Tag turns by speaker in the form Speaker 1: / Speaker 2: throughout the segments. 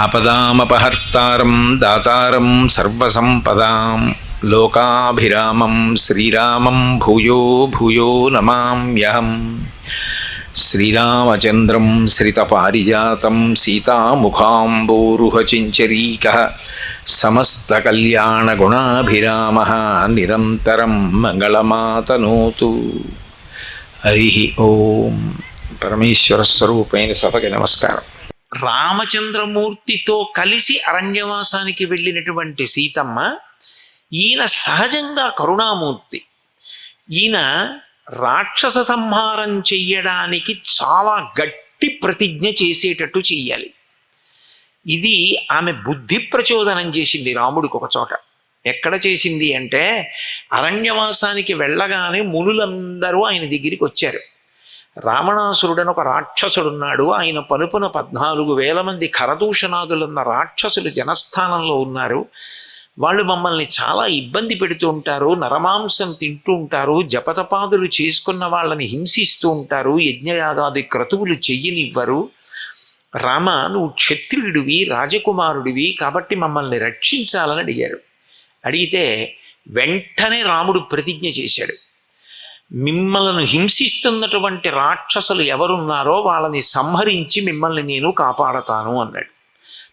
Speaker 1: ఆపదామపహర్తారం దాతారం సర్వసంపదాం లోకాభిరామం శ్రీరామం భూయో భూయో నమామ్యహం. శ్రీరామచంద్రం శ్రితపారిజాతం సీతాముఖాంబోరుహచించరీకః సమస్తకల్యాణగుణాభిరామः నిరంతరం మంగళమాతనోతు. హరి ఓం. పరమేశ్వర స్వరూపైన సభకి నమస్కారం.
Speaker 2: రామచంద్రమూర్తితో కలిసి అరణ్యవాసానికి వెళ్ళినటువంటి సీతమ్మ, ఈయన సహజంగా కరుణామూర్తి. ఈయన రాక్షస సంహారం చెయ్యడానికి చాలా గట్టి ప్రతిజ్ఞ చేసేటట్టు చెయ్యాలి. ఇది ఆమె బుద్ధి ప్రచోదనం చేసింది రాముడికి ఒక చోట. ఎక్కడ చేసింది అంటే, అరణ్యవాసానికి వెళ్ళగానే మునులందరూ ఆయన దగ్గరికి వచ్చారు. రావణాసురుడని ఒక రాక్షసుడున్నాడు. ఆయన పలుపున 14,000 మంది ఖరదూషణాదులున్న రాక్షసులు జనస్థానంలో ఉన్నారు. వాళ్ళు మమ్మల్ని చాలా ఇబ్బంది పెడుతూ ఉంటారు, నరమాంసం తింటూ ఉంటారు, జపతపాదులు చేసుకున్న వాళ్ళని హింసిస్తూ ఉంటారు, యజ్ఞయాగాది క్రతువులు చెయ్యనివ్వరు. రామ, నువ్వు క్షత్రియుడివి, రాజకుమారుడివి, కాబట్టి మమ్మల్ని రక్షించాలని అడిగారు. అడిగితే వెంటనే రాముడు ప్రతిజ్ఞ చేశాడు. మిమ్మల్ని హింసిస్తున్నటువంటి రాక్షసులు ఎవరున్నారో వాళ్ళని సంహరించి మిమ్మల్ని నేను కాపాడతాను అన్నాడు.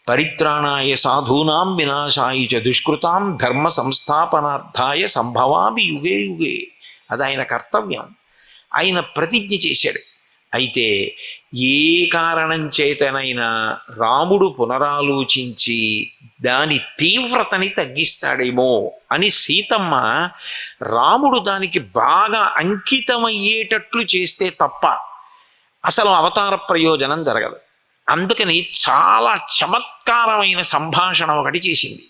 Speaker 2: పరిత్రాణాయ సాధూనాం వినాశాయ చ దుష్కృతాం ధర్మ సంస్థాపనార్థాయ సంభవామి యుగే యుగే. అది ఆయన కర్తవ్యం. ఆయన ప్రతిజ్ఞ చేశాడు. అయితే ఏ కారణం చేతనైనా రాముడు పునరాలోచించి దాని తీవ్రతని తగ్గిస్తాడేమో అని సీతమ్మ రాముడు దానికి బాగా అంకితమయ్యేటట్లు చేస్తే తప్ప అసలు అవతార ప్రయోజనం జరగదు. అందుకని చాలా చమత్కారమైన సంభాషణ ఒకటి చేసింది.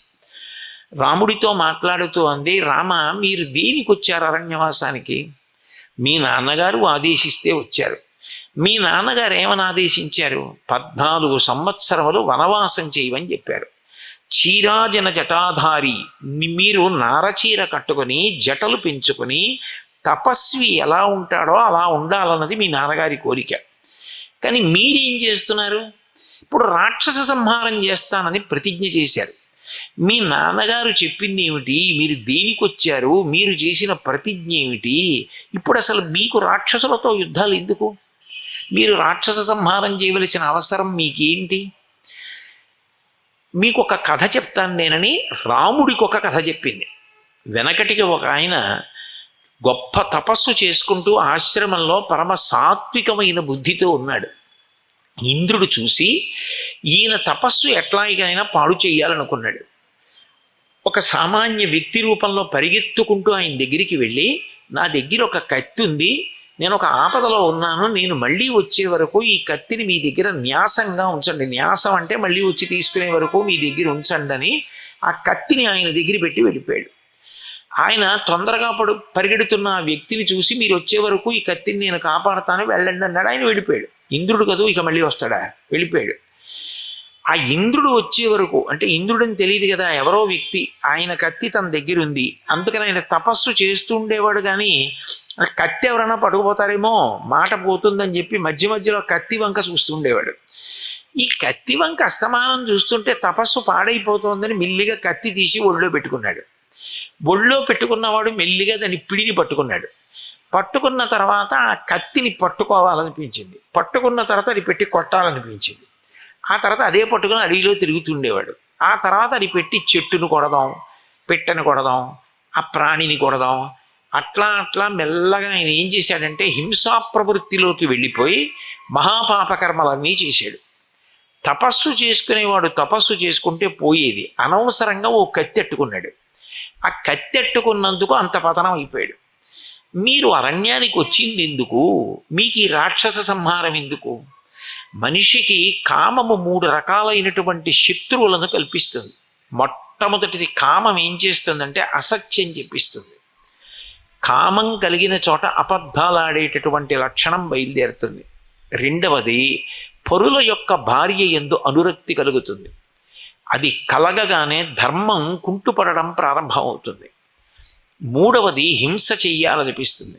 Speaker 2: రాముడితో మాట్లాడుతూ అంది, రామ, మీరు దేనికి వచ్చారు అరణ్యవాసానికి? మీ నాన్నగారు ఆదేశిస్తే వచ్చారు. మీ నాన్నగారు ఏమని ఆదేశించారు? 14 సంవత్సరములు వనవాసం చేయమని చెప్పారు. చీరాజన జటాధారి, మీరు నారచీర కట్టుకొని జటలు పెంచుకొని తపస్వి ఎలా ఉంటాడో అలా ఉండాలన్నది మీ నాన్నగారి కోరిక. కానీ మీరేం చేస్తున్నారు? ఇప్పుడు రాక్షస సంహారం చేస్తానని ప్రతిజ్ఞ చేశారు. మీ నాన్నగారు చెప్పింది ఏమిటి? మీరు దేనికి వచ్చారు? మీరు చేసిన ప్రతిజ్ఞ ఏమిటి? ఇప్పుడు అసలు మీకు రాక్షసులతో యుద్ధాలు ఎందుకు? మీరు రాక్షస సంహారం చేయవలసిన అవసరం మీకేంటి? మీకు ఒక కథ చెప్తాను నేనని రాముడికి ఒక కథ చెప్పింది. వెనకటికి ఒక ఆయన గొప్ప తపస్సు చేసుకుంటూ ఆశ్రమంలో పరమ సాత్వికమైన బుద్ధితో ఉన్నాడు. ఇంద్రుడు చూసి ఈయన తపస్సు ఎట్లాగైనా పాడు చేయాలనుకున్నాడు. ఒక సామాన్య వ్యక్తి రూపంలో పరిగెత్తుకుంటూ ఆయన దగ్గరికి వెళ్ళి, నా దగ్గర ఒక కత్తి ఉంది, నేను ఒక ఆపదలో ఉన్నాను, నేను మళ్ళీ వచ్చే వరకు ఈ కత్తిని మీ దగ్గర న్యాసంగా ఉంచండి, న్యాసం అంటే మళ్ళీ వచ్చి తీసుకునే వరకు మీ దగ్గర ఉంచండి అని ఆ కత్తిని ఆయన దగ్గర పెట్టి వెళ్ళిపోయాడు. ఆయన తొందరగా పరిగెడుతున్న ఆ వ్యక్తిని చూసి, మీరు వచ్చే వరకు ఈ కత్తిని నేను కాపాడుతాను, వెళ్ళండి అన్నాడు. ఆయన వెళ్ళిపోయాడు. ఇంద్రుడు కదూ, ఇక మళ్ళీ వస్తాడా? వెళ్ళిపోయాడు. ఆ ఇంద్రుడు వచ్చే వరకు, అంటే ఇంద్రుడని తెలియదు కదా, ఎవరో వ్యక్తి, ఆయన కత్తి తన దగ్గర ఉంది, అందుకని ఆయన తపస్సు చేస్తూ ఉండేవాడు. కానీ ఆ కత్తి ఎవరైనా పట్టుకుపోతారేమో, మాట పోతుందని చెప్పి మధ్య మధ్యలో కత్తి వంక చూస్తుండేవాడు. ఈ కత్తి వంక అస్తమానం చూస్తుంటే తపస్సు పాడైపోతుందని మెల్లిగా కత్తి తీసి ఒళ్ళో పెట్టుకున్నాడు. ఒళ్ళో పెట్టుకున్నవాడు మెల్లిగా దాన్ని పిడిని పట్టుకున్నాడు. పట్టుకున్న తర్వాత ఆ కత్తిని పట్టుకోవాలనిపించింది. పట్టుకున్న తర్వాత అది పెట్టి కొట్టాలనిపించింది. ఆ తర్వాత అదే పట్టుకుని అడవిలో తిరుగుతుండేవాడు. ఆ తర్వాత అది పెట్టి చెట్టును కొడదాం, పెట్టెను కొడదాం, ఆ ప్రాణిని కొడదాం, అట్లా అట్లా మెల్లగా ఆయన ఏం చేశాడంటే హింసా ప్రవృత్తిలోకి వెళ్ళిపోయి మహాపాపకర్మలన్నీ చేశాడు. తపస్సు చేసుకునేవాడు తపస్సు చేసుకుంటే పోయేది, అనవసరంగా ఓ కత్తెట్టుకున్నాడు. ఆ కత్తెట్టుకున్నందుకు అంత పతనం అయిపోయాడు. మీరు అరణ్యానికి వచ్చింది ఎందుకు? మీకు ఈ రాక్షస సంహారం ఎందుకు? మనిషికి కామము 3 రకాలైనటువంటి శత్రువులను కల్పిస్తుంది. మొట్టమొదటిది కామం ఏం చేస్తుందంటే అసత్యం చెప్పిస్తుంది. కామం కలిగిన చోట అబద్ధాలాడేటటువంటి లక్షణం బయలుదేరుతుంది. రెండవది, పరుల యొక్క భార్య యందు అనురక్తి కలుగుతుంది. అది కలగగానే ధర్మం కుంటుపడడం ప్రారంభమవుతుంది. మూడవది, హింస చెయ్యాలనిపిస్తుంది.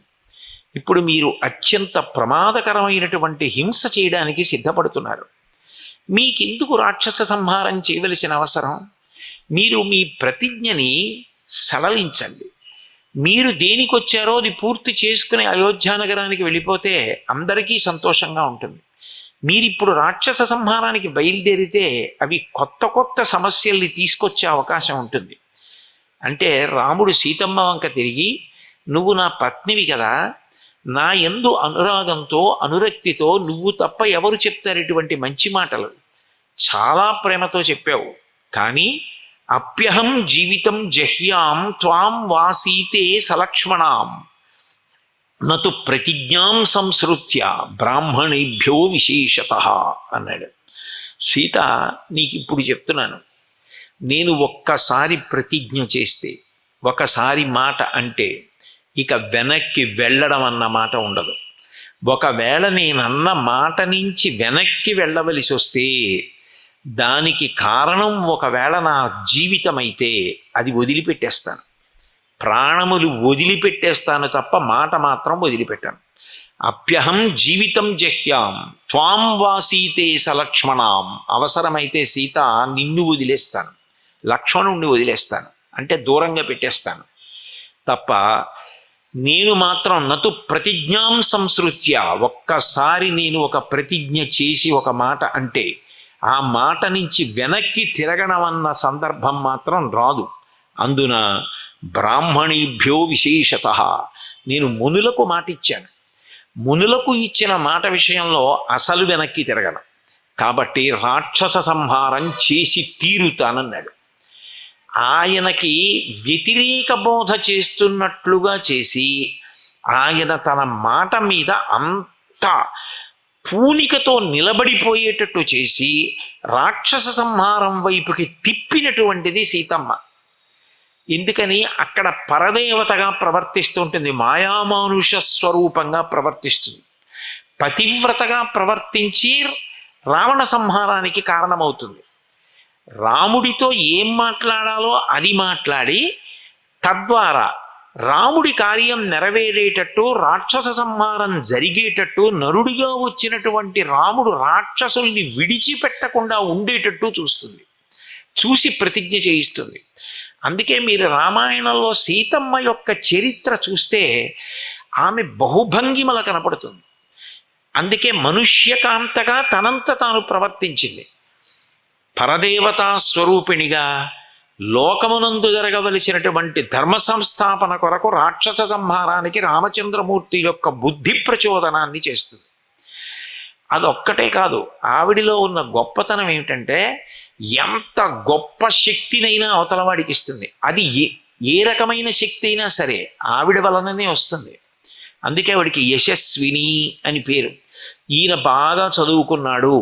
Speaker 2: ఇప్పుడు మీరు అత్యంత ప్రమాదకరమైనటువంటి హింస చేయడానికి సిద్ధపడుతున్నారు. మీకెందుకు రాక్షస సంహారం చేయవలసిన అవసరం? మీరు మీ ప్రతిజ్ఞని సడలించండి. మీరు దేనికొచ్చారో అది పూర్తి చేసుకుని అయోధ్యానగరానికి వెళ్ళిపోతే అందరికీ సంతోషంగా ఉంటుంది. మీరిప్పుడు రాక్షస సంహారానికి బయలుదేరితే అవి కొత్త కొత్త సమస్యల్ని తీసుకొచ్చే అవకాశం ఉంటుంది. అంటే రాముడు సీతమ్మ వంక తిరిగి, నువ్వు నా పత్నివి కదా, నా యందు అనురాగంతో అనురక్తితో నువ్వు తప్ప ఎవరు చెప్తారు ఇటువంటి మంచి మాటలు? చాలా ప్రేమతో చెప్పావు, కానీ అప్యహం జీవితం జహ్యాం త్వాం వాసీతే సలక్ష్మణాం నతు ప్రతిజ్ఞాం సంసృత్య బ్రాహ్మణేభ్యో విశేషతః అన్నాడు. సీత, నీకు ఇప్పుడు చెప్తున్నాను, నేను ఒక్కసారి ప్రతిజ్ఞ చేస్తే, ఒకసారి మాట అంటే ఇక వెనక్కి వెళ్ళడం అన్న మాట ఉండదు. ఒకవేళ నేనన్న మాట నుంచి వెనక్కి వెళ్ళవలసి వస్తే దానికి కారణం ఒకవేళ నా జీవితం అయితే అది వదిలిపెట్టేస్తాను. ప్రాణములు వదిలిపెట్టేస్తాను తప్ప మాట మాత్రం వదిలిపెట్టాను. అప్యహం జీవితం జహ్యాం త్వాం వాసీతే సలక్ష్మణాం. అవసరమైతే సీత నిన్ను వదిలేస్తాను, లక్ష్మణుణ్ణి వదిలేస్తాను, అంటే దూరంగా పెట్టేస్తాను తప్ప నేను మాత్రం నతు ప్రతిజ్ఞాం సంసృత్య. ఒక్కసారి నేను ఒక ప్రతిజ్ఞ చేసి ఒక మాట అంటే ఆ మాట నుంచి వెనక్కి తిరగడం అన్న సందర్భం మాత్రం రాదు. అందున బ్రాహ్మణీభ్యో విశేషతః, నేను మునులకు మాట ఇచ్చాను. మునులకు ఇచ్చిన మాట విషయంలో అసలు వెనక్కి తిరగను. కాబట్టి రాక్షస సంహారం చేసి తీరుతానన్నాడు. ఆయనకి వ్యతిరేక బోధ చేస్తున్నట్లుగా చేసి ఆయన తన మాట మీద అంత పూనికతో నిలబడిపోయేటట్టు చేసి రాక్షస సంహారం వైపుకి తిప్పినటువంటిది సీతమ్మ. ఎందుకని? అక్కడ పరదేవతగా ప్రవర్తిస్తూ ఉంటుంది, మాయామానుష స్వరూపంగా ప్రవర్తిస్తుంది. పతివ్రతగా ప్రవర్తించి రావణ సంహారానికి కారణమవుతుంది. రాముడితో ఏం మాట్లాడాలో అది మాట్లాడి తద్వారా రాముడి కార్యం నెరవేరేటట్టు, రాక్షస సంహారం జరిగేటట్టు, నరుడిగా వచ్చినటువంటి రాముడు రాక్షసుల్ని విడిచిపెట్టకుండా ఉండేటట్టు చూస్తుంది, చూసి ప్రతిజ్ఞ చేయిస్తుంది. అందుకే మీరు రామాయణంలో సీతమ్మ యొక్క చరిత్ర చూస్తే ఆమె బహుభంగిమల కనపడుతుంది. అందుకే మనుష్యకాంతగా తనంత తాను ప్రవర్తించింది. పరదేవతా స్వరూపిణిగా లోకమునందు జరగవలసినటువంటి ధర్మ సంస్థాపన కొరకు రాక్షస సంహారానికి రామచంద్రమూర్తి యొక్క బుద్ధి ప్రచోదనాన్ని చేస్తుంది. అదొక్కటే కాదు, ఆవిడిలో ఉన్న గొప్పతనం ఏమిటంటే ఎంత గొప్ప శక్తినైనా అవతలవాడికి ఇస్తుంది. అది ఏ రకమైన శక్తి అయినా సరే ఆవిడ వలననే వస్తుంది. అందుకే ఆవిడికి యశస్విని అని పేరు. ఈయన బాగా చదువుకున్నాడు,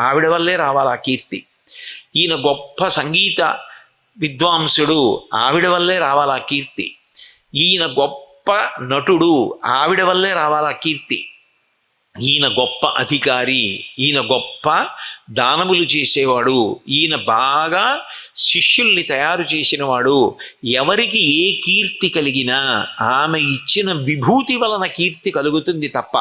Speaker 2: ఆవిడ వల్లే రావాలి ఆ కీర్తి. ఈయన గొప్ప సంగీత విద్వాంసుడు, ఆవిడ వల్లే రావాలి ఆ కీర్తి. ఈయన గొప్ప నటుడు, ఆవిడ వల్లే రావాలి ఆ కీర్తి. ఈయన గొప్ప అధికారి, ఈయన గొప్ప దానములు చేసేవాడు, ఈయన బాగా శిష్యుల్ని తయారు చేసినవాడు. ఎవరికి ఏ కీర్తి కలిగినా ఆమె ఇచ్చిన విభూతి వలన కీర్తి కలుగుతుంది తప్ప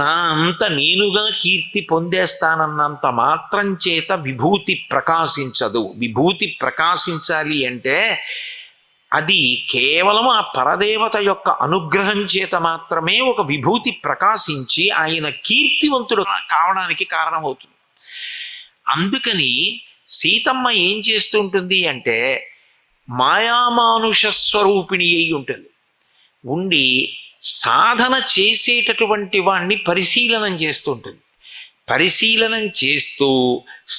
Speaker 2: నా అంత నేనుగా కీర్తి పొందేస్తానన్నంత మాత్రం చేత విభూతి ప్రకాశించదు. విభూతి ప్రకాశించాలి అంటే అది కేవలం ఆ పరదేవత యొక్క అనుగ్రహం చేత మాత్రమే ఒక విభూతి ప్రకాశించి ఆయన కీర్తివంతుడు కావడానికి కారణమవుతుంది. అందుకని సీతమ్మ ఏం చేస్తుంటుంది అంటే మాయామానుష స్వరూపిణి అయి ఉంటుంది. ఉండి సాధన చేసేటటువంటి వాణ్ణి పరిశీలనం చేస్తుంటుంది. పరిశీలనం చేస్తూ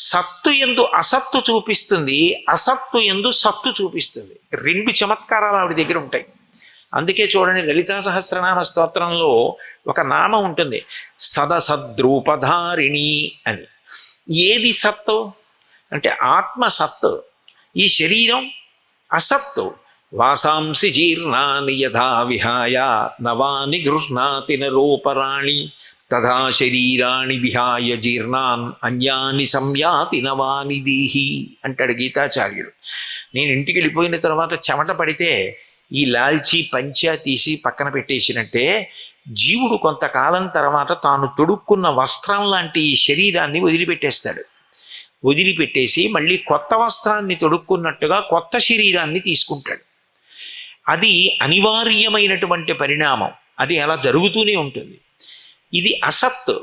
Speaker 2: సత్తు యందు అసత్తు చూపిస్తుంది, అసత్తు యందు సత్తు చూపిస్తుంది. రెండు చమత్కారాలు ఆవిడ దగ్గర ఉంటాయి. అందుకే చూడండి, లలితా సహస్రనామ స్తోత్రంలో ఒక నామం ఉంటుంది, సదసద్రూపధారిణి అని. ఏది సత్తు అంటే ఆత్మ సత్తు, ఈ శరీరం అసత్తు. వాసాంసి జీర్ణాని యథా విహాయ నవాని గృహ్ణాతి నరోపరాణి తథా శరీరాణి విహాయ జీర్ణాన్ అన్యాని సంయాతి నవాని దీహి అంటాడు గీతాచార్యుడు. నేను ఇంటికి వెళ్ళిపోయిన తర్వాత చెమట పడితే ఈ లాల్చీ పంచా తీసి పక్కన పెట్టేసినట్టే జీవుడు కొంతకాలం తర్వాత తాను తొడుక్కున్న వస్త్రం లాంటి ఈ శరీరాన్ని వదిలిపెట్టేస్తాడు. వదిలిపెట్టేసి మళ్ళీ కొత్త వస్త్రాన్ని తొడుక్కున్నట్టుగా కొత్త శరీరాన్ని తీసుకుంటాడు. అది అనివార్యమైనటువంటి పరిణామం. అది అలా జరుగుతూనే ఉంటుంది. ఇది అసత్.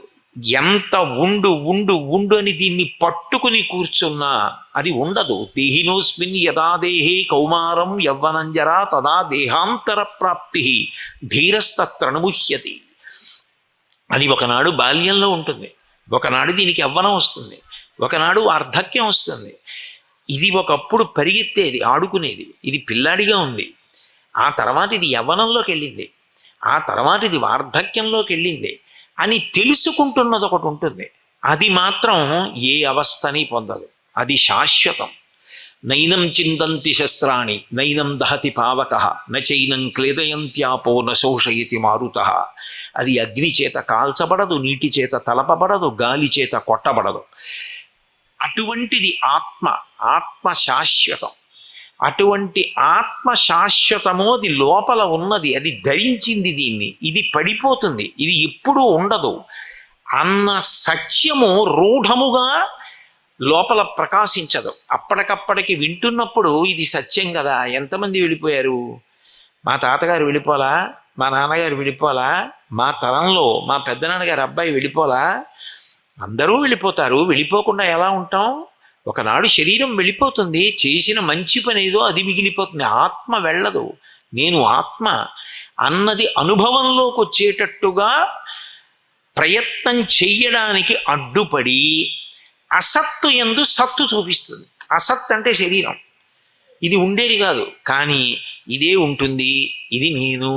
Speaker 2: ఎంత ఉండు ఉండు ఉండు అని దీన్ని పట్టుకుని కూర్చున్నా అది ఉండదు. దేహినోస్మిన్ యదా దేహే కౌమారం యవ్వనంజరా తదా దేహాంతర ప్రాప్తి ధీరస్తత్రణముహ్యతి. అది ఒకనాడు బాల్యంలో ఉంటుంది, ఒకనాడు దీనికి యవ్వనం వస్తుంది, ఒకనాడు వార్ధక్యం వస్తుంది. ఇది ఒకప్పుడు పరిగెత్తేది, ఆడుకునేది, ఇది పిల్లాడిగా ఉంది. ఆ తర్వాత ఇది యవ్వనంలోకి వెళ్ళింది, ఆ తర్వాత ఇది వార్ధక్యంలోకి వెళ్ళింది అని తెలుసుకుంటున్నది ఒకటి ఉంటుంది. అది మాత్రం ఏ అవస్థని పొందదు. అది శాశ్వతం. నైనం చిందంతి శస్త్రాణి నైనం దహతి పావక నైనం క్లేదయంత్యాపో నశోషయతి మారుత. అది అగ్ని చేత కాల్చబడదు, నీటి చేత తలపబడదు, గాలి చేత కొట్టబడదు. అటువంటిది ఆత్మ. ఆత్మ శాశ్వతం. అటువంటి ఆత్మ శాశ్వతమో అది లోపల ఉన్నది, అది ధరించింది దీన్ని. ఇది పడిపోతుంది, ఇది ఎప్పుడూ ఉండదు అన్న సత్యము రూఢముగా లోపల ప్రకాశించదు. అప్పటికప్పటికి వింటున్నప్పుడు ఇది సత్యం కదా. ఎంతమంది వెళ్ళిపోయారు? మా తాతగారు వెళ్ళిపోలా, మా నాన్నగారు వెళ్ళిపోలా, మా తరంలో మా పెద్దనాన్నగారు అబ్బాయి వెళ్ళిపోలా. అందరూ వెళ్ళిపోతారు. వెళ్ళిపోకుండా ఎలా ఉంటాం? ఒకనాడు శరీరం వెళ్ళిపోతుంది, చేసిన మంచి పని ఏదో అది మిగిలిపోతుంది. ఆత్మ వెళ్ళదు. నేను ఆత్మ అన్నది అనుభవంలోకి వచ్చేటట్టుగా ప్రయత్నం చెయ్యడానికి అడ్డుపడి అసత్తు యందు సత్తు చూపిస్తుంది. అసత్ అంటే శరీరం, ఇది ఉండేది కాదు, కానీ ఇదే ఉంటుంది, ఇది నేను,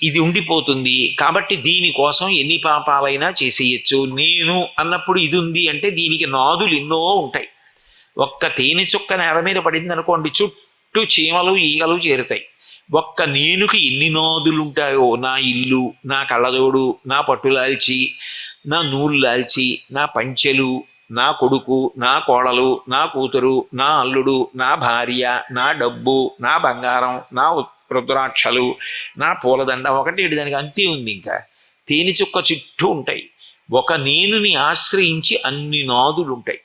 Speaker 2: ఇది ఉండిపోతుంది. కాబట్టి దీనికోసం ఎన్ని పాపాలైనా చేసేయచ్చు. నేను అన్నప్పుడు ఇది ఉంది అంటే దీనికి నాదులు ఎన్నో ఉంటాయి. ఒక్క తేనె చుక్క నేల మీద పడింది అనుకోండి, చుట్టూ చీమలు ఈగలు చేరుతాయి. ఒక్క నేనుకి ఎన్ని నాదులు ఉంటాయో, నా ఇల్లు, నా కళ్ళజోడు, నా పట్టులాల్చి, నా నూలులాల్చి, నా పంచెలు, నా కొడుకు, నా కోడలు, నా కూతురు, నా అల్లుడు, నా భార్య, నా డబ్బు, నా బంగారం, నా రుద్రాక్షలు, నా పూలదండ, ఒకటి దానికి అంతే ఉంది. ఇంకా తేనె చుక్క చుట్టూ ఉంటాయి. ఒక నేనుని ఆశ్రయించి అన్ని నాదులు ఉంటాయి.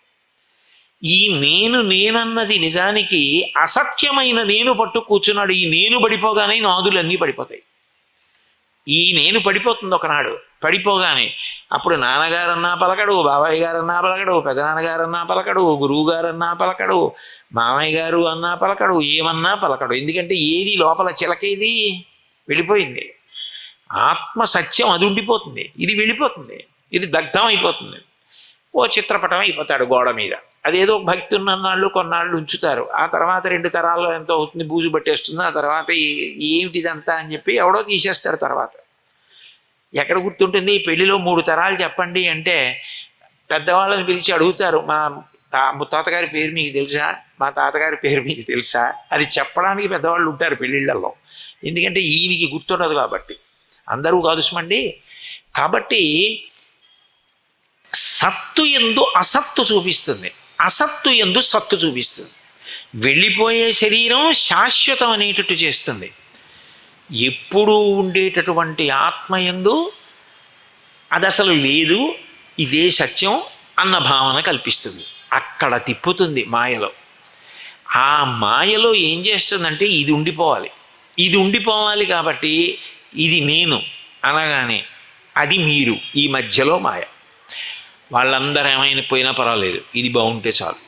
Speaker 2: ఈ నేనన్నది నిజానికి అసత్యమైన నేను పట్టు కూర్చున్నాడు. ఈ నేను పడిపోగానే నాదులన్నీ పడిపోతాయి. ఈ నేను పడిపోతుంది ఒకనాడు. పడిపోగానే అప్పుడు నాన్నగారన్నా పలకడు, బాబాయ్ గారన్నా పలకడు, పెదనాన్నగారన్నా పలకడు, గురువు గారన్నా పలకడు, మామయ్య గారు అన్నా పలకడు, ఏమన్నా పలకడు. ఎందుకంటే ఏది లోపల చిలకేది వెళ్ళిపోయింది. ఆత్మ సత్యం అది ఉండిపోతుంది, ఇది వెళ్ళిపోతుంది, ఇది దగ్ధం అయిపోతుంది. ఓ చిత్రపటం అయిపోతాడు గోడ మీద. అదేదో భక్తి ఉన్నన్నాళ్ళు కొన్నాళ్ళు ఉంచుతారు. ఆ తర్వాత 2 తరాల్లో ఎంతో అవుతుంది, బూజు పట్టేస్తుంది. ఆ తర్వాత ఏమిటిదంతా అని చెప్పి ఎవడో తీసేస్తారు. తర్వాత ఎక్కడ గుర్తుంటుంది? పెళ్లిలో 3 తరాలు చెప్పండి అంటే పెద్దవాళ్ళని పిలిచి అడుగుతారు, మా ముత్తాతగారి పేరు మీకు తెలుసా, మా తాతగారి పేరు మీకు తెలుసా? అది చెప్పడానికి పెద్దవాళ్ళు ఉంటారు పెళ్ళిళ్ళల్లో. ఎందుకంటే ఈయనకి గుర్తుండదు కాబట్టి. అందరూ కాదు సుమండి. కాబట్టి సత్తు యందు అసత్తు చూపిస్తుంది, అసత్తు యందు సత్తు చూపిస్తుంది. వెళ్ళిపోయే శరీరం శాశ్వతం అనేటట్టు చేస్తుంది. ఎప్పుడూ ఉండేటటువంటి ఆత్మయందు అది అసలు లేదు, ఇదే సత్యం అన్న భావన కల్పిస్తుంది. అక్కడ తిప్పుతుంది మాయలో. ఆ మాయలో ఏం చేస్తుందంటే ఇది ఉండిపోవాలి, ఇది ఉండిపోవాలి. కాబట్టి ఇది నేను అనగానే అది మీరు, ఈ మధ్యలో మాయ. వాళ్ళందరూ ఏమైనా పోయినా పర్వాలేదు, ఇది బాగుంటే చాలు.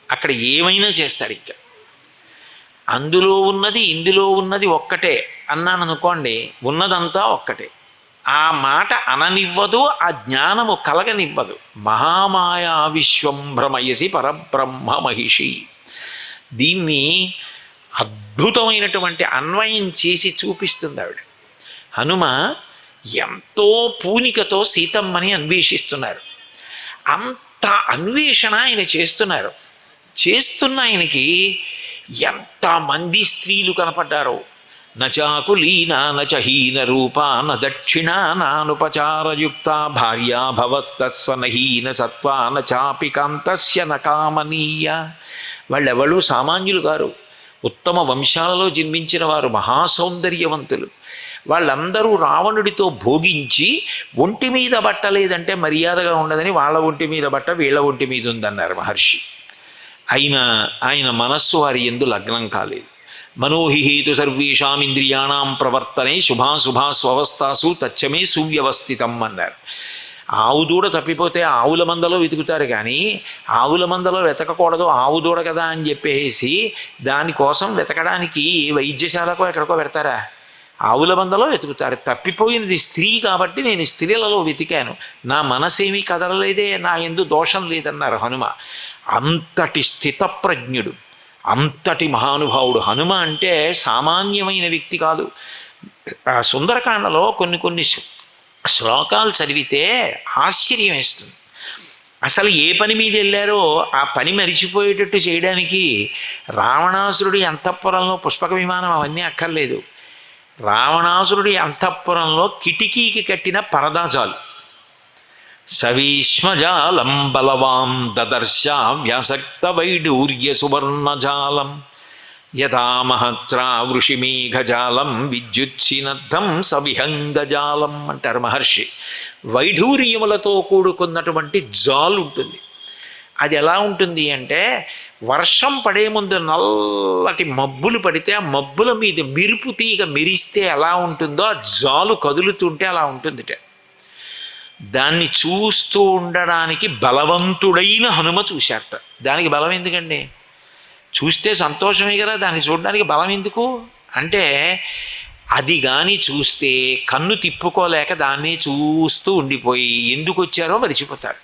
Speaker 2: అక్కడ ఏమైనా చేస్తాడు. ఇంకా అందులో ఉన్నది ఇందులో ఉన్నది ఒక్కటే అన్నాను అనుకోండి, ఉన్నదంతా ఒక్కటే. ఆ మాట అననివ్వదు, ఆ జ్ఞానము కలగనివ్వదు. మహామాయా విశ్వం భ్రమయసి పరబ్రహ్మ మహిషి. దీన్ని అద్భుతమైనటువంటి అన్వయం చేసి చూపిస్తుంది ఆవిడ. హనుమ ఎంతో పూనికతో సీతమ్మని అన్వేషిస్తున్నారు. అంత అన్వేషణ ఆయన చేస్తున్నారు. చేస్తున్న ఆయనకి ఎంతమంది స్త్రీలు కనపడ్డారో. నచాకులీన నచహీన రూపా న దక్షిణ నానుపచారయుక్త భార్యా భవత్తస్వనహీన సత్వా నచాపి కాంతస్య నకామనీయ. వాళ్ళెవళ్ళు సామాన్యులు గారు. ఉత్తమ వంశాలలో జన్మించిన వారు మహాసౌందర్యవంతులు. వాళ్ళందరూ రావణుడితో భోగించి ఒంటి మీద బట్ట లేదంటే మర్యాదగా ఉండదని వాళ్ళ ఒంటి మీద బట్ట వీళ్ళ ఒంటి మీద ఉందన్నారు మహర్షి. అయినా ఆయన మనస్సు వారి యందు లగ్నం కాలేదు. మనోహిహేతు సర్వేషాం ఇంద్రియాణం ప్రవర్తనే శుభాశుభాస్వవస్థాసు తచ్చమే సువ్యవస్థితం అన్నారు. ఆవు దూడ తప్పిపోతే ఆవుల మందలో వెతుకుతారు, కానీ ఆవుల మందలో వెతకకూడదు, ఆవు దూడ కదా అని చెప్పేసి దానికోసం వెతకడానికి వైద్యశాలకు ఎక్కడికో పెడతారా? ఆవుల మందలో వెతుకుతారు. తప్పిపోయినది స్త్రీ కాబట్టి నేను స్త్రీలలో వెతికాను, నా మనసేమీ కదలలేదే, నా యందు దోషం లేదన్నారు హనుమ. అంతటి స్థితప్రజ్ఞుడు, అంతటి మహానుభావుడు హనుమ. అంటే సామాన్యమైన వ్యక్తి కాదు. సుందరకాండలో కొన్ని శ్లోకాలు చదివితే ఆశ్చర్యం వేస్తుంది. అసలు ఏ పని మీద వెళ్ళారో ఆ పని మరిచిపోయేటట్టు చేయడానికి రావణాసురుడి అంతఃపురంలో పుష్పక విమానం అవన్నీ అక్కర్లేదు. రావణాసురుడి అంతఃపురంలో కిటికీకి కట్టిన పరదా చాలు. సవీష్మజాలం బలవాం దదర్శ వ్యాసక్త వైడూర్య సువర్ణజాలం యథామహత్రా వృషిమేఘజాలం విద్యుత్సినద్ధం సవిహంగజాలం అంటారు మహర్షి. వైఢూర్యములతో కూడుకున్నటువంటి జాలు ఉంటుంది. అది ఎలా ఉంటుంది అంటే వర్షం పడే ముందు నల్లటి మబ్బులు పడితే ఆ మబ్బుల మీద మెరుపు తీగ మెరిస్తే ఎలా ఉంటుందో ఆ జాలు కదులుతుంటే అలా ఉంటుందిట. దాన్ని చూస్తూ ఉండడానికి బలవంతుడైన హనుమ చూశారట. దానికి బలం ఎందుకండి? చూస్తే సంతోషమే కదా, దాన్ని చూడడానికి బలం ఎందుకు అంటే అది కానీ చూస్తే కన్ను తిప్పుకోలేక దాన్ని చూస్తూ ఉండిపోయి ఎందుకు వచ్చారో మరిచిపోతారు.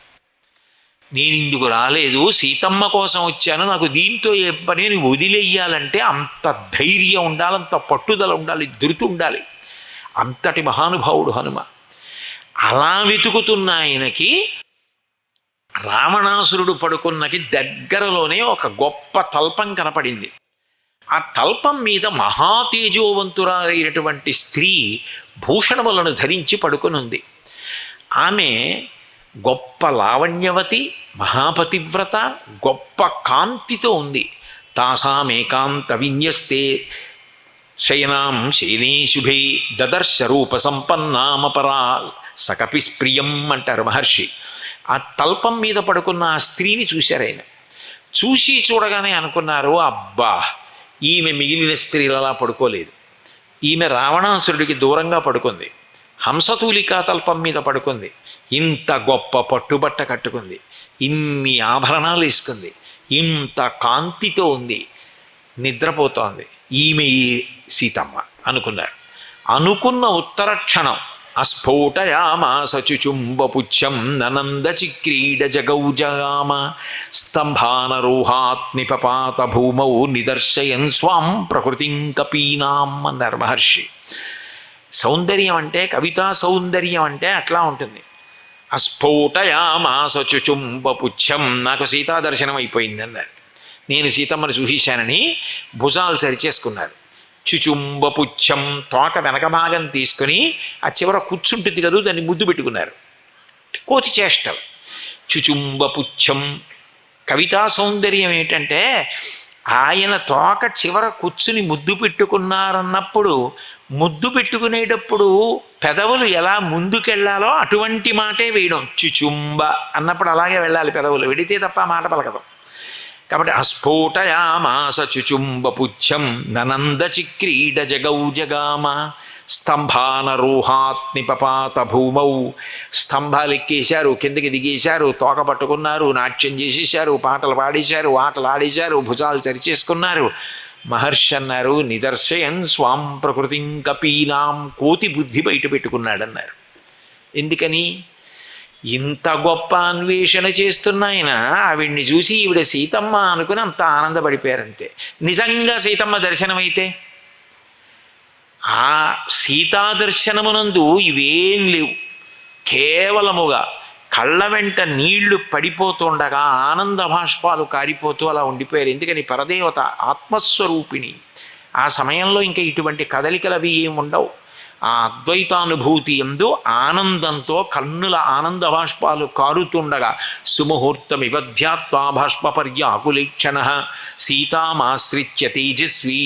Speaker 2: నేను ఇందుకు రాలేదు, సీతమ్మ కోసం వచ్చాను, నాకు దీంతో ఏ పని వదిలేయాలంటే అంత ధైర్యం ఉండాలి, అంత పట్టుదల ఉండాలి, ధృతి ఉండాలి. అంతటి మహానుభావుడు హనుమ. అలా వెతుకుతున్న ఆయనకి రావణాసురుడు పడుకున్నకి దగ్గరలోనే ఒక గొప్ప తల్పం కనపడింది. ఆ తల్పం మీద మహాతేజోవంతురాలైనటువంటి స్త్రీ భూషణములను ధరించి పడుకునుంది. ఆమె గొప్ప లావణ్యవతి, మహాపతివ్రత, గొప్ప కాంతితో ఉంది. తాసామేకాంత విన్యస్తే శయనాం శయనే శుభే దదర్శ రూప సంపన్నామపరా సకపిస్ప్రియం అంటారు మహర్షి. ఆ తల్పం మీద పడుకున్న ఆ స్త్రీని చూశారు ఆయన. చూడగానే అనుకున్నారు, అబ్బా ఈమె మిగిలిన స్త్రీలు అలా పడుకోలేదు, ఈమె రావణాసురుడికి దూరంగా పడుకుంది, హంసతూలికా తల్పం మీద పడుకుంది, ఇంత గొప్ప పట్టుబట్ట కట్టుకుంది, ఇన్ని ఆభరణాలు వేసుకుంది, ఇంత కాంతితో ఉంది, నిద్రపోతోంది, ఈమె ఈ సీతమ్మ అనుకున్నారు. అనుకున్న ఉత్తర క్షణం అస్ఫోటయామాస చుచుంబపుచ్చం ననంద చిక్రీడ జగౌజగామ స్తంభానరోహాత్ నిపపాత భూమౌ నిదర్శయన్ స్వాం ప్రకృతిం కపీనాం అన్నారు మహర్షి. సౌందర్యం అంటే, కవితా సౌందర్యం అంటే అట్లా ఉంటుంది. అస్ఫోటయామాస చుచుంబపుచ్చం, నాకు సీతా దర్శనం అయిపోయింది అన్నారు. నేను సీతమ్మను చూసేశానని భుజాలు సరిచేసుకున్నారు. చుచుంబపుచ్చం, తోక వెనక భాగం తీసుకుని ఆ చివర కూర్చుంటుంది కదా దాన్ని ముద్దు పెట్టుకున్నారు. కోతి చేష్టలు. చుచుంబపుచ్చం. కవితా సౌందర్యం ఏంటంటే ఆయన తోక చివర కూర్చుని ముద్దు పెట్టుకున్నారన్నప్పుడు, ముద్దు పెట్టుకునేటప్పుడు పెదవులు ఎలా ముందుకెళ్లాలో అటువంటి మాటే వేయడం. చుచుంబ అన్నప్పుడు అలాగే వెళ్ళాలి, పెదవులు వెడితే తప్ప మాట పలకదు. కాబట్టి అస్ఫోటయామాస చుచుంబపుచ్చం ననంద చిక్రీడ జగౌజగామ స్తంభానరోహాత్ నిపపాత భూమౌ. స్తంభాలు ఎక్కేశారు, కిందకి దిగేశారు, తోక పట్టుకున్నారు, నాట్యం చేసేశారు, పాటలు పాడేశారు, ఆటలు ఆడేశారు, భుజాలు చరిచేసుకున్నారు. మహర్షి అన్నారు, నిదర్శయన్ స్వాం ప్రకృతిం కపీనాం, కోతి బుద్ధి బయట పెట్టుకున్నాడన్నారు. ఎందుకని? ఇంత గొప్ప అన్వేషణ చేస్తున్న ఆయన ఆవిడ్ని చూసి ఈవిడ సీతమ్మ అనుకుని అంత ఆనందపడిపోయారంతే. నిజంగా సీతమ్మ దర్శనమైతే ఆ సీతా దర్శనమునందు ఇవేం లేవు, కేవలముగా కళ్ళ వెంట నీళ్లు పడిపోతుండగా ఆనంద భాష్పాలు కారిపోతూ అలా ఉండిపోయారు. ఎందుకని? పరదేవత ఆత్మస్వరూపిణి. ఆ సమయంలో ఇంకా ఇటువంటి కదలికలు అవి ఏమి ఉండవు. ఆ అద్వైతానుభూతి యందు ఆనందంతో కన్నుల ఆనంద బాష్పాలు కారుతుండగా సుముహూర్తమివధ్యాత్వా బాష్పపర్యాకులీక్షణ సీతామాశ్రిత్య తేజస్వి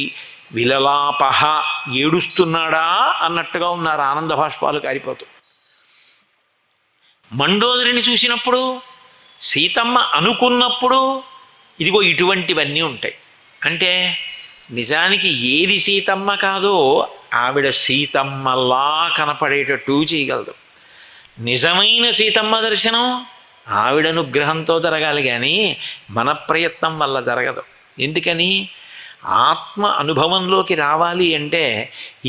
Speaker 2: విలలాపహ, ఏడుస్తున్నాడా అన్నట్టుగా ఉన్నారు ఆనంద బాష్పాలు కారిపోతూ. మండోదరిని చూసినప్పుడు, సీతమ్మ అనుకున్నప్పుడు ఇదిగో ఇటువంటివన్నీ ఉంటాయి. అంటే నిజానికి ఏది సీతమ్మ కాదో ఆవిడ సీతమ్మలా కనపడేటట్టు చేయగలదు. నిజమైన సీతమ్మ దర్శనం ఆవిడ అనుగ్రహంతో జరగాలి, కానీ మన ప్రయత్నం వల్ల జరగదు. ఎందుకని? ఆత్మ అనుభవంలోకి రావాలి అంటే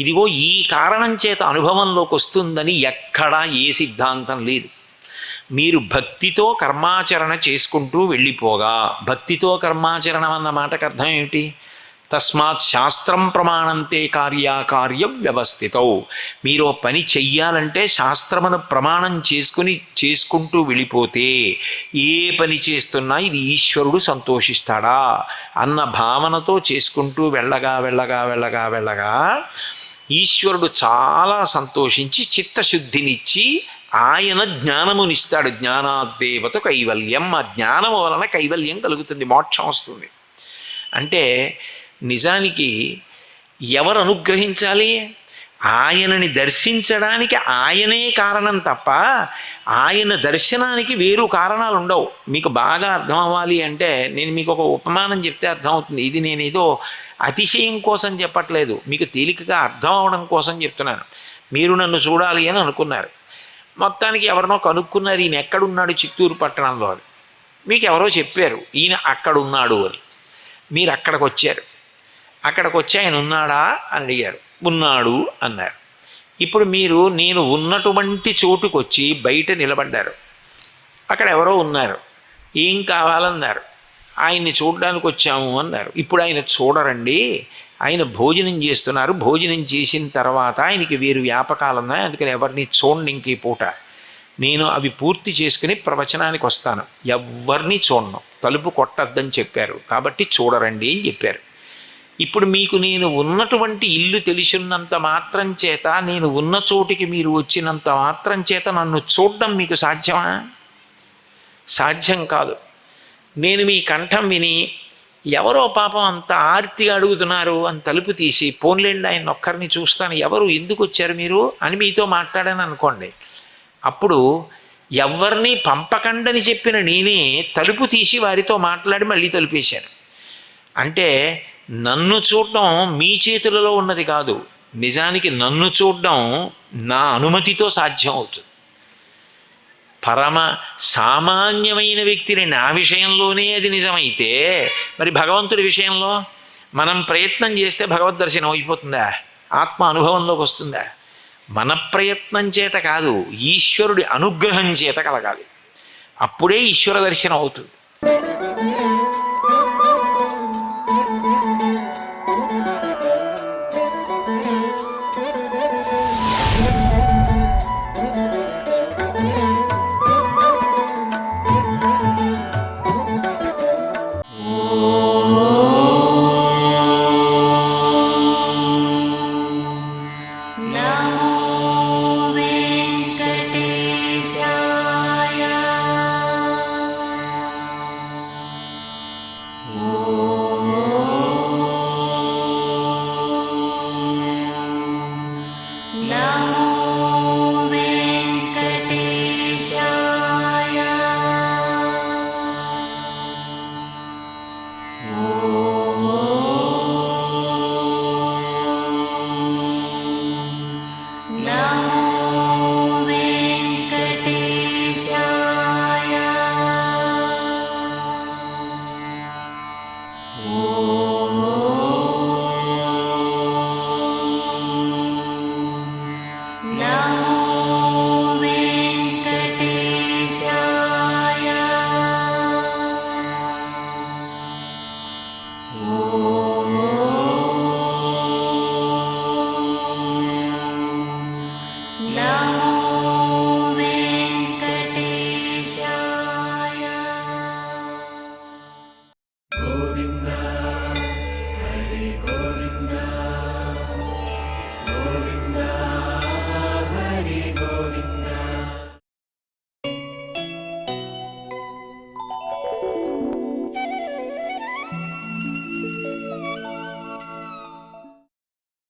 Speaker 2: ఇదిగో ఈ కారణం చేత అనుభవంలోకి వస్తుందని ఎక్కడా ఏ సిద్ధాంతం లేదు. మీరు భక్తితో కర్మాచరణ చేసుకుంటూ వెళ్ళిపోగా, భక్తితో కర్మాచరణం అన్న మాటకు అర్థం ఏమిటి? తస్మాత్ శాస్త్రం ప్రమాణంతే కార్యాకార్య వ్యవస్థితౌ. మీరు పని చెయ్యాలంటే శాస్త్రమును ప్రమాణం చేసుకుంటూ వెళ్ళిపోతే ఏ పని చేస్తున్నా ఇది ఈశ్వరుడు సంతోషిస్తాడా అన్న భావనతో చేసుకుంటూ వెళ్ళగా వెళ్ళగా వెళ్ళగా వెళ్ళగా ఈశ్వరుడు చాలా సంతోషించి చిత్తశుద్ధినిచ్చి ఆయన జ్ఞానమునిస్తాడు. జ్ఞానాద్దేవత కైవల్యం. ఆ జ్ఞానము వలన కైవల్యం కలుగుతుంది, మోక్షం వస్తుంది. అంటే నిజానికి ఎవరు అనుగ్రహించాలి? ఆయనని దర్శించడానికి ఆయనే కారణం తప్ప ఆయన దర్శనానికి వేరు కారణాలు ఉండవు. మీకు బాగా అర్థం అవ్వాలి అంటే నేను మీకు ఒక ఉపమానం చెప్తే అర్థమవుతుంది. ఇది నేను ఏదో అతిశయం కోసం చెప్పట్లేదు, మీకు తేలికగా అర్థం అవడం కోసం చెప్తున్నాను. మీరు నన్ను చూడాలి అని అనుకున్నారు, మొత్తానికి ఎవరినో కనుక్కున్నారు, ఈయన ఎక్కడున్నాడు చిత్తూరు పట్టణంలో అని. మీకు ఎవరో చెప్పారు ఈయన అక్కడున్నాడు అని. మీరు అక్కడికి వచ్చారు, అక్కడికి వచ్చి ఆయన ఉన్నాడా అని అడిగారు. ఉన్నాడు అన్నారు. ఇప్పుడు మీరు నేను ఉన్నటువంటి చోటుకు వచ్చి బయట నిలబడ్డారు, అక్కడ ఎవరో ఉన్నారు, ఏం కావాలన్నారు. ఆయన్ని చూడడానికి వచ్చాము అన్నారు. ఇప్పుడు ఆయన చూడరండి, ఆయన భోజనం చేస్తున్నారు, భోజనం చేసిన తర్వాత ఆయనకి వేరు వ్యాపకాలు ఉన్నాయి, అందుకని ఎవరిని చూడండి ఇంక ఈ పూట. నేను అవి పూర్తి చేసుకుని ప్రవచనానికి వస్తాను, ఎవరిని చూడను, తలుపు కొట్టద్దని చెప్పారు, కాబట్టి చూడరండి అని చెప్పారు. ఇప్పుడు మీకు నేను ఉన్నటువంటి ఇల్లు తెలిసినంత మాత్రం చేత, నేను ఉన్న చోటికి మీరు వచ్చినంత మాత్రం చేత నన్ను చూడడం మీకు సాధ్యమా? సాధ్యం కాదు. నేను మీ కంఠం విని ఎవరో పాపం అంత ఆర్తిగా అడుగుతున్నారు అని తలుపు తీసి పోన్లేండి ఆయన ఒక్కరిని చూస్తాను, ఎవరు ఎందుకు వచ్చారు మీరు అని మీతో మాట్లాడాను అనుకోండి. అప్పుడు ఎవరిని పంపకండని చెప్పిన నేనే తలుపు తీసి వారితో మాట్లాడి మళ్ళీ తలుపేశాను. అంటే నన్ను చూడడం మీ చేతులలో ఉన్నది కాదు, నిజానికి నన్ను చూడడం నా అనుమతితో సాధ్యం అవుతుంది. పరమ సామాన్యమైన వ్యక్తిని నా విషయంలోనే అది నిజమైతే మరి భగవంతుడి విషయంలో మనం ప్రయత్నం చేస్తే భగవద్ దర్శనం అయిపోతుందా? ఆత్మ అనుభవంలోకి వస్తుందా? మన ప్రయత్నం చేత కాదు, ఈశ్వరుడి అనుగ్రహం చేత కలగాలి, అప్పుడే ఈశ్వర దర్శనం అవుతుంది.